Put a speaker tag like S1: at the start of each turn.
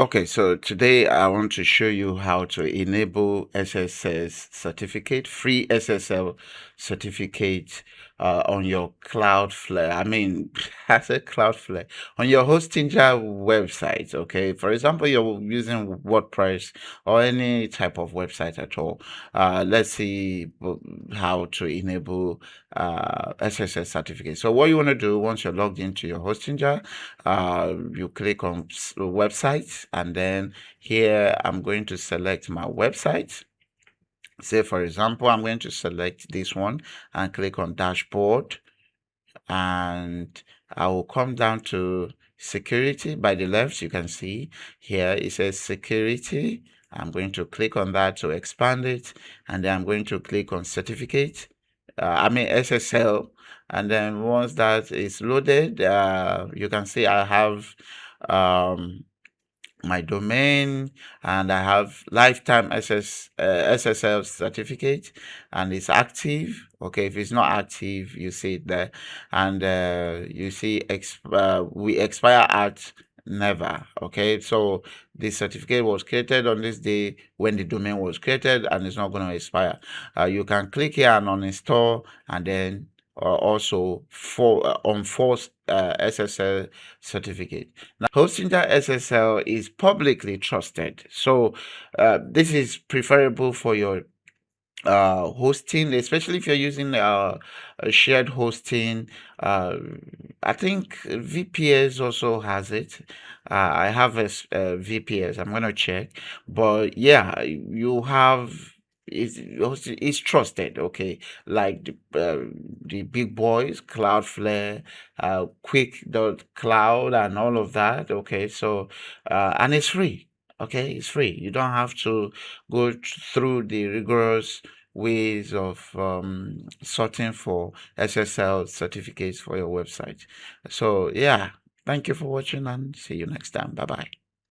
S1: Okay, so today I want to show you how to enable SSS certificate, free SSL certificate on your Cloudflare. I mean, I said Cloudflare on your Hostinger website. Okay, for example, you're using WordPress or any type of website at all. Let's see how to enable SSL certificate. So what you want to do once you're logged into your Hostinger, you click on website, and then here I'm going to select my website. Say for example, I'm going to select this one and click on dashboard, and I will come down to security. By the left, you can see here it says security. I'm going to click on that to expand it, and then I'm going to click on certificate, SSL. And then once that is loaded, you can see I have um my domain, and I have lifetime SSL certificate, and it's active. Okay, if it's not active, you see it there, and you see we expire at never. Okay, so this certificate was created on this day when the domain was created, and it's not going to expire. You can click here and uninstall, and then also for unforce SSL certificate. Now, Hostinger SSL is publicly trusted, so this is preferable for your hosting, especially if you're using a shared hosting. I think VPS also has it. I have a VPS. I'm gonna check, but yeah, you have. It's trusted, okay, like the big boys, Cloudflare, Quick.Cloud, and all of that. Okay, so and it's free. Okay, it's free. You don't have to go through the rigorous ways of sorting for SSL certificates for your website. So yeah, thank you for watching, and see you next time. Bye bye.